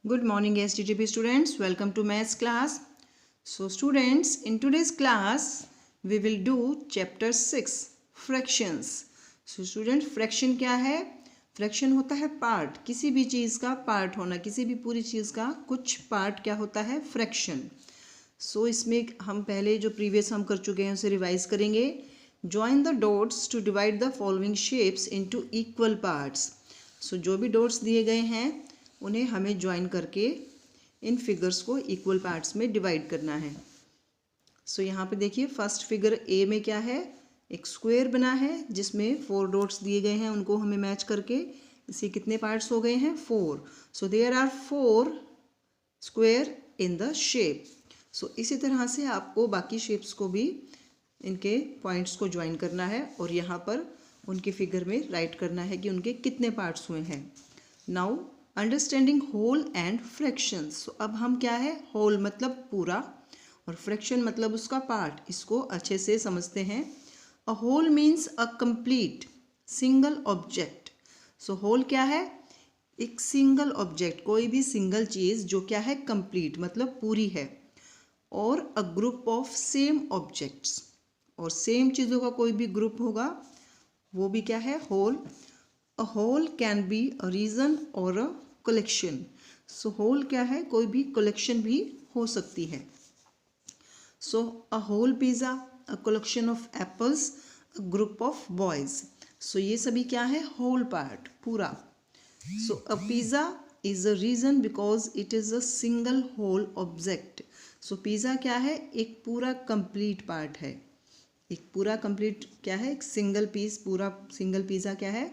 Good morning STTP students, welcome to maths class. So students, in today's class we will do chapter 6 fractions. So student, fraction क्या है? Fraction होता है part, किसी भी चीज़ का part होना, किसी भी पूरी चीज़ का कुछ पार्ट क्या होता है? फ्रैक्शन. सो इसमें हम पहले जो प्रीवियस हम कर चुके हैं उसे रिवाइज करेंगे. Join the dots to divide the following shapes into equal parts. So जो भी डॉट्स दिए गए हैं उन्हें हमें ज्वाइन करके इन फिगर्स को इक्वल पार्ट्स में डिवाइड करना है. सो यहाँ पे देखिए फर्स्ट फिगर ए में क्या है? एक स्क्वायर बना है जिसमें 4 डॉट्स दिए गए हैं, उनको हमें मैच करके इसे कितने पार्ट्स हो गए हैं? 4. So there are 4 square in the shape. So इसी तरह से आपको बाकी शेप्स को भी इनके पॉइंट्स को ज्वाइन करना है और यहाँ पर उनके फिगर में राइट करना है कि उनके कितने पार्ट्स हुए हैं. Now understanding whole and fractions. So अब हम क्या है? होल मतलब पूरा और फ्रैक्शन मतलब उसका पार्ट. इसको अच्छे से समझते हैं. A whole means a complete single object. So whole क्या है? एक सिंगल ऑब्जेक्ट, कोई भी सिंगल चीज़ जो क्या है? कंप्लीट मतलब पूरी है. और a group of same objects, और सेम चीज़ों का कोई भी ग्रुप होगा वो भी क्या है? Whole. A whole can be a region और अ कलेक्शन. सो होल क्या है? कोई भी कलेक्शन भी हो सकती है. So a whole pizza, a collection of apples, a group of boys. So ये सभी क्या है? होल पार्ट, पूरा. So a pizza is a region because it is a single whole object. So pizza क्या है? एक पूरा कंप्लीट पार्ट है. एक पूरा कंप्लीट क्या है? एक सिंगल पीस, पूरा सिंगल पिज़्ज़ा क्या है?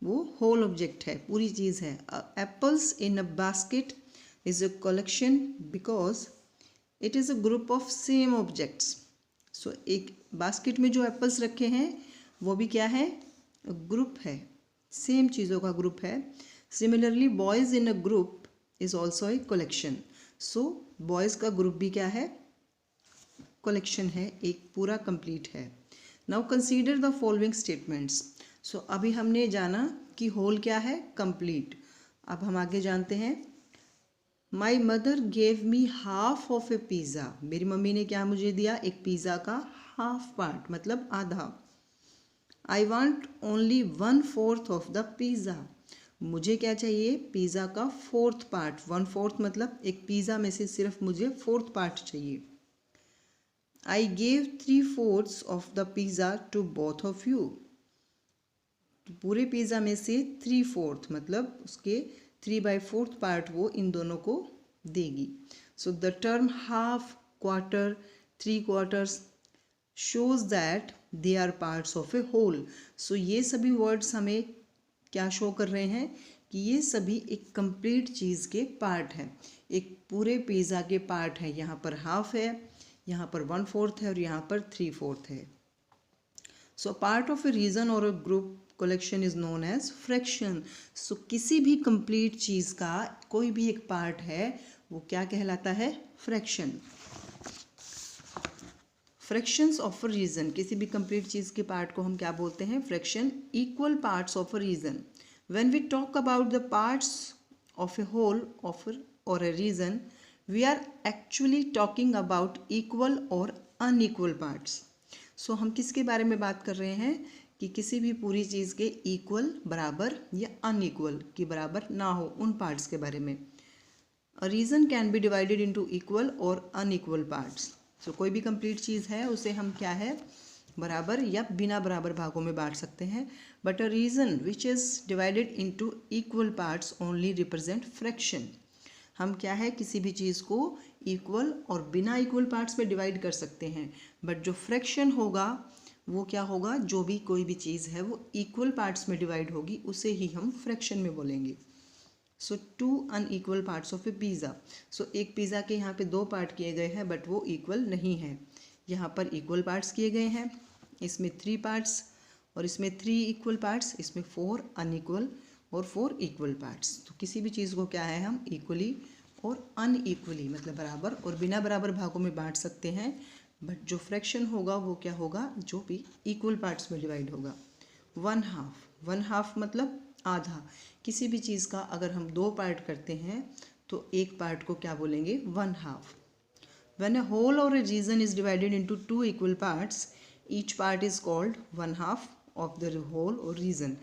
वो होल ऑब्जेक्ट है, पूरी चीज़ है. Apples in a basket is a collection because it is a group of same objects. So एक बास्केट में जो एप्पल्स रखे हैं वो भी क्या है? ग्रुप है, सेम चीज़ों का ग्रुप है. Similarly boys in a group is also a collection. So boys का ग्रुप भी क्या है? कलेक्शन है, एक पूरा कंप्लीट है. Now consider the following statements. So अभी हमने जाना कि होल क्या है? कंप्लीट. अब हम आगे जानते हैं. My mother gave me half of a pizza. मेरी मम्मी ने क्या मुझे दिया? एक पिज़्ज़ा का हाफ पार्ट मतलब आधा. I want only 1/4 of the pizza. मुझे क्या चाहिए? पिज़्ज़ा का 4th पार्ट. 1/4 मतलब एक पिज़्ज़ा में से सिर्फ मुझे 4th पार्ट चाहिए. I gave 3/4 of the pizza to both of you. पूरे पिज़्ज़ा में से 3/4 मतलब उसके 3/4 पार्ट वो इन दोनों को देगी. So the term half, quarter, 3/4 shows that they are parts of a whole. So ये सभी वर्ड्स हमें क्या शो कर रहे हैं? कि ये सभी एक कंप्लीट चीज़ के पार्ट हैं, एक पूरे पिज़्ज़ा के पार्ट हैं. यहाँ पर हाफ है, यहाँ पर 1/4 है और यहाँ पर 3/4 है. So part of a region और a group collection is known as fraction. So किसी भी कंप्लीट चीज़ का कोई भी एक पार्ट है वो क्या कहलाता है? Fraction. Fractions of a region, किसी भी कंप्लीट चीज़ के पार्ट को हम क्या बोलते हैं? Fraction. Equal parts of a region. When we talk about the parts of a whole of or a region we are actually talking about equal or unequal parts. So हम किसके बारे में बात कर रहे हैं? कि किसी भी पूरी चीज़ के इक्वल, बराबर या अनइक्वल की बराबर ना हो, उन पार्ट्स के बारे में. A region can be divided into equal or unequal parts. So कोई भी कंप्लीट चीज़ है उसे हम क्या है? बराबर या बिना बराबर भागों में बांट सकते हैं. But a region which is divided into equal parts only represent fraction. हम क्या है? किसी भी चीज़ को इक्वल और बिना इक्वल पार्ट्स में डिवाइड कर सकते हैं. बट जो फ्रैक्शन होगा वो क्या होगा? जो भी कोई भी चीज़ है वो इक्वल पार्ट्स में डिवाइड होगी उसे ही हम फ्रैक्शन में बोलेंगे. So 2 unequal parts of a pizza. So एक पिज़्ज़ा के यहाँ पे 2 पार्ट किए गए हैं बट वो इक्वल नहीं है. यहाँ पर इक्वल पार्ट्स किए गए हैं, इसमें 3 पार्ट्स और इसमें 3 इक्वल पार्ट्स, इसमें 4 अनइक्वल और 4 इक्वल पार्ट्स. तो किसी भी चीज़ को क्या है? हम इक्वली और अनइक्वली मतलब बराबर और बिना बराबर भागों में बांट सकते हैं. बट जो फ्रैक्शन होगा वो क्या होगा? जो भी इक्वल पार्ट्स में डिवाइड होगा. 1/2 मतलब आधा. किसी भी चीज़ का अगर हम 2 पार्ट करते हैं तो एक पार्ट को क्या बोलेंगे, 1/2। When a whole or a region is divided into two equal parts, each part is called 1/2 of the whole or region.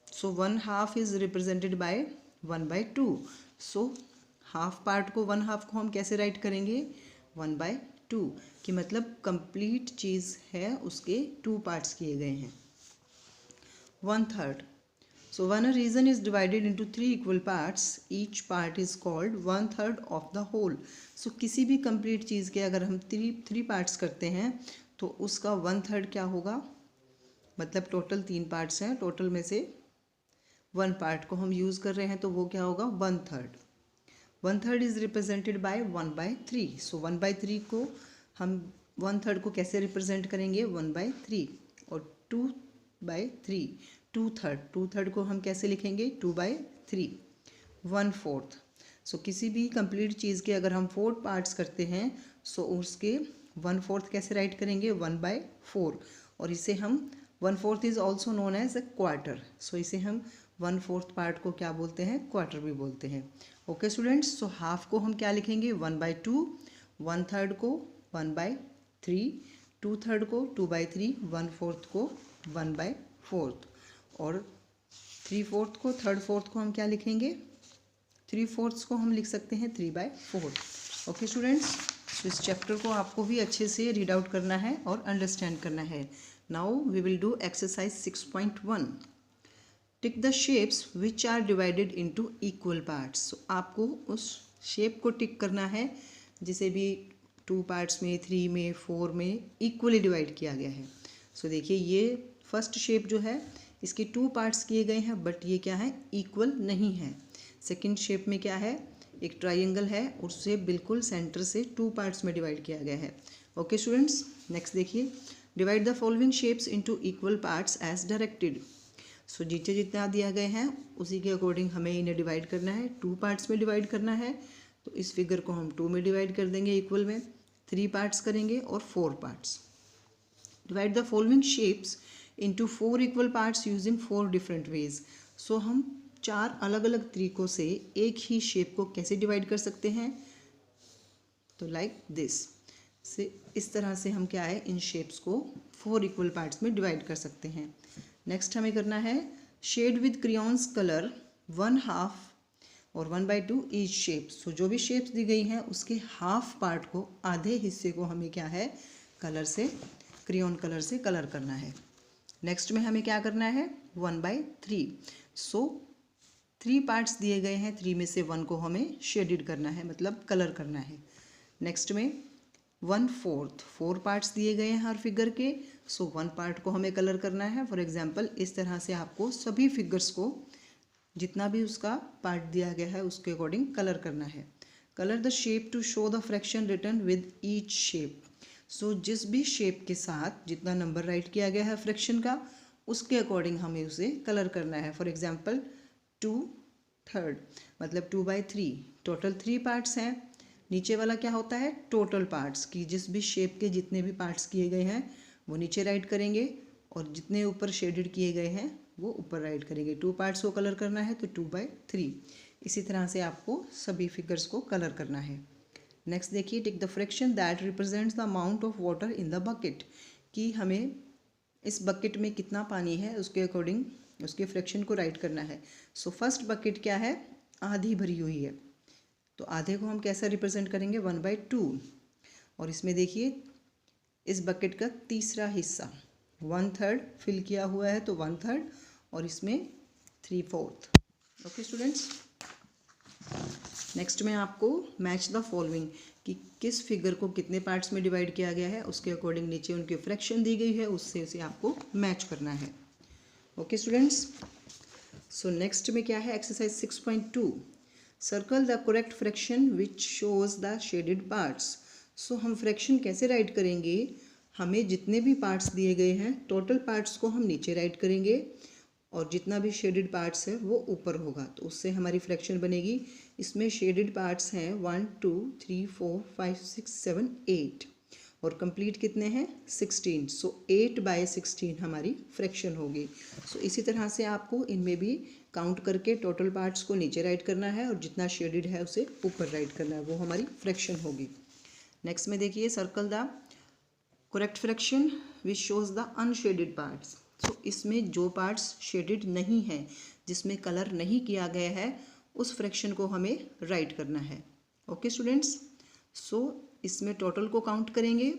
So 1/2 is represented by 1/2. So half part को 1/2 को हम कैसे राइट करेंगे, 1/2, कि मतलब कंप्लीट चीज़ है उसके 2 पार्ट्स किए गए हैं। 1/3. So when a region is divided into 3 equal parts, each part is called 1/3 of the whole. So किसी भी कंप्लीट चीज़ के अगर हम थ्री पार्ट्स करते हैं तो उसका 1/3 क्या होगा, मतलब टोटल 3 पार्ट्स हैं, टोटल में से 1 पार्ट को हम यूज़ कर रहे हैं तो वो क्या होगा, 1/3. 1/3 इज रिप्रेजेंटेड बाय 1/3. सो 1/3 को हम 1/3 को कैसे रिप्रेजेंट करेंगे, 1/3. और 2/3 2/3 को हम कैसे लिखेंगे, 2/3. 1/4. सो किसी भी कंप्लीट चीज़ के अगर हम 4 पार्ट्स करते हैं सो उसके 1/4 कैसे राइट करेंगे, 1/4. और इसे हम 1/4 is also known as a quarter. So इसे हम 1/4 पार्ट को क्या बोलते हैं, क्वार्टर भी बोलते हैं. ओके स्टूडेंट्स, सो हाफ को हम क्या लिखेंगे, 1/2, 1/3 को 1/3, 2/3 को 2/3, 1/4 को 1/4 और 3/4 को 3/4 को हम क्या लिखेंगे, 3/4 को हम लिख सकते हैं 3/4. ओके स्टूडेंट्स, तो इस चैप्टर को आपको भी अच्छे से रीड आउट करना है और अंडरस्टैंड करना है. Now we will do exercise 6.1. Tick the shapes which are divided into equal parts. आपको उस शेप को टिक करना है जिसे भी 2 पार्ट्स में, 3 में, 4 में इक्वली डिवाइड किया गया है. सो देखिए ये फर्स्ट शेप जो है इसके 2 पार्ट्स किए गए हैं बट ये क्या है, इक्वल नहीं है. सेकंड शेप में क्या है, एक ट्राइंगल है, उससे बिल्कुल सेंटर से 2 पार्ट्स में डिवाइड किया गया है. ओके स्टूडेंट्स, नेक्स्ट देखिए, divide the following shapes into equal parts as directed. So नीचे जितना दिया गए हैं उसी के अकॉर्डिंग हमें इन्हें डिवाइड करना है. 2 पार्ट्स में डिवाइड करना है तो इस फिगर को हम 2 में डिवाइड कर देंगे इक्वल में, 3 पार्ट्स करेंगे और 4 parts. Divide the following shapes into 4 equal parts using 4 different ways. So हम 4 अलग अलग तरीकों से एक ही शेप को कैसे डिवाइड कर सकते हैं, तो लाइक दिस से, इस तरह से हम क्या है, इन शेप्स को 4 इक्वल पार्ट्स में डिवाइड कर सकते हैं. नेक्स्ट हमें करना है, शेड विद क्रियॉन्स कलर 1/2 और 1/2 ईच शेप. सो जो भी शेप्स दी गई हैं उसके हाफ पार्ट को, आधे हिस्से को हमें क्या है, कलर से, क्रियॉन कलर से कलर करना है. नेक्स्ट में हमें क्या करना है, 1/3. सो 3 पार्ट्स दिए गए हैं, 3 में से 1 को हमें शेडेड करना है, मतलब कलर करना है. नेक्स्ट में 1/4, 4 पार्ट्स दिए गए हैं हर फिगर के, सो 1 पार्ट को हमें कलर करना है. फॉर एग्जांपल इस तरह से आपको सभी फिगर्स को जितना भी उसका पार्ट दिया गया है उसके अकॉर्डिंग कलर करना है. Colour the shape to show the fraction written with each shape. So जिस भी शेप के साथ जितना नंबर राइट किया गया है फ्रैक्शन का, उसके अकॉर्डिंग हमें उसे कलर करना है. फॉर एग्जाम्पल 2/3 मतलब 2/3, टोटल 3 पार्ट्स हैं. नीचे वाला क्या होता है, टोटल पार्ट्स, की जिस भी शेप के जितने भी पार्ट्स किए गए हैं वो नीचे राइट करेंगे और जितने ऊपर शेडेड किए गए हैं वो ऊपर राइट करेंगे. 2 पार्ट्स को कलर करना है तो 2/3. इसी तरह से आपको सभी फिगर्स को कलर करना है. नेक्स्ट देखिए, take the fraction that represents the amount of water in the bucket. कि हमें इस बकेट में कितना पानी है उसके अकॉर्डिंग उसके फ्रैक्शन को राइट करना है. सो फर्स्ट बकेट क्या है, आधी भरी हुई है, तो आधे को हम कैसा रिप्रेजेंट करेंगे, 1/2. और इसमें देखिए इस बकेट का तीसरा हिस्सा 1/3 फिल किया हुआ है तो 1/3 और इसमें 3/4. ओके स्टूडेंट्स, नेक्स्ट में आपको मैच द फॉलोइंग, कि किस फिगर को कितने पार्ट्स में डिवाइड किया गया है उसके अकॉर्डिंग नीचे उनकी फ्रैक्शन दी गई है, उससे उसे आपको मैच करना है. ओके स्टूडेंट्स, सो नेक्स्ट में क्या है, exercise 6.2. Circle the correct fraction which shows the shaded parts. So हम फ्रैक्शन कैसे राइट करेंगे, हमें जितने भी पार्ट्स दिए गए हैं टोटल पार्ट्स को हम नीचे राइट करेंगे और जितना भी शेडेड पार्ट्स है वो ऊपर होगा, तो उससे हमारी फ्रैक्शन बनेगी. इसमें शेडेड पार्ट्स हैं 1 2 3 4 5 6 7 8 और कंप्लीट कितने हैं, 16. सो 8/16 हमारी फ्रैक्शन होगी. सो इसी तरह से आपको इनमें भी काउंट करके टोटल पार्ट्स को नीचे राइट करना है और जितना शेडेड है उसे ऊपर राइट करना है, वो हमारी फ्रैक्शन होगी। नेक्स्ट में देखिए, circle the correct fraction which shows the unshaded parts. So इसमें जो पार्ट्स शेडेड नहीं है, जिसमें कलर नहीं किया गया है, उस फ्रैक्शन को हमें राइट करना है। ओके स्टूडेंट्स, सो इसमें टोटल को काउंट करेंगे,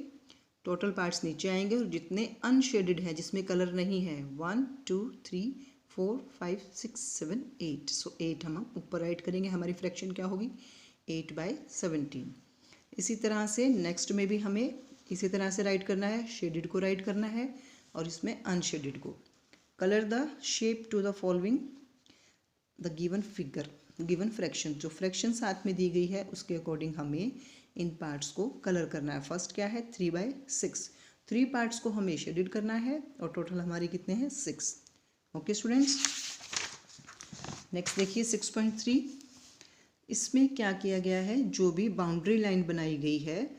टोटल पार्ट्स नीचे आएंगे और जितने अनशेडेड हैं, जिसमें कलर नहीं है, 1 2 3 4 5 6 7 8, सो 8 हम ऊपर राइट करेंगे। हमारी फ्रैक्शन क्या होगी, 8/17। इसी तरह से नेक्स्ट में भी हमें इसी तरह से राइट करना है, शेडेड को राइट करना है और इसमें अनशेडेड को। Colour the shape to the following the given figure, given fraction, जो फ्रैक्शन साथ में दी गई है उसके अकॉर्डिंग हमें इन पार्ट्स को कलर करना है। फर्स्ट क्या है, 3/6, 3 पार्ट्स को हमें शेडेड करना है और टोटल हमारे कितने हैं, 6। ओके स्टूडेंट्स, नेक्स्ट देखिए 6.3, इसमें क्या किया गया है, जो भी बाउंड्री लाइन बनाई गई है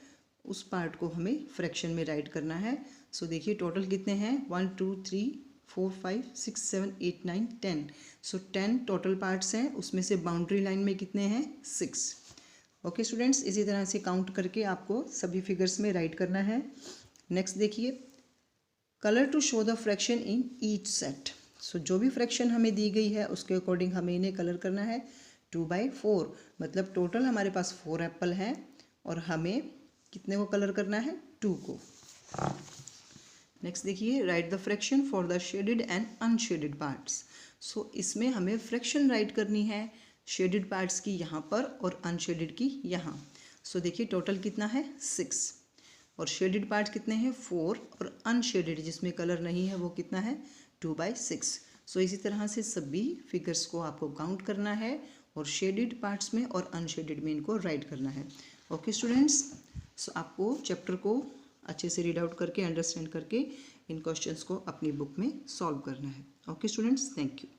उस पार्ट को हमें फ्रैक्शन में राइट करना है। सो देखिए टोटल कितने हैं, 1 2 3 4 5 6 7 8 9 10, सो 10 टोटल पार्ट्स हैं, उसमें से बाउंड्री लाइन में कितने हैं, 6। ओके स्टूडेंट्स, इसी तरह से काउंट करके आपको सभी फिगर्स में राइट करना है। नेक्स्ट देखिए, colour to show the fraction in each set. So जो भी फ्रैक्शन हमें दी गई है उसके अकॉर्डिंग हमें इन्हें कलर करना है। 2/4 मतलब टोटल हमारे पास 4 एप्पल हैं और हमें कितने को कलर करना है, 2 को। नेक्स्ट देखिए, write the fraction for the shaded and unshaded parts. So इसमें हमें फ्रैक्शन राइट करनी है, शेडेड पार्ट्स की यहाँ पर और अनशेडेड की यहाँ। सो देखिए टोटल कितना है, 6 और शेडेड पार्ट्स कितने हैं, 4 और अनशेडेड जिसमें कलर नहीं है वो कितना है, 2/6। सो इसी तरह से सभी फिगर्स को आपको काउंट करना है और शेडेड पार्ट्स में और अनशेडेड में इनको राइट करना है। ओके स्टूडेंट्स, सो आपको चैप्टर को अच्छे से रीड आउट करके, अंडरस्टैंड करके इन क्वेश्चंस को अपनी बुक में सॉल्व करना है। Okay students, thank you.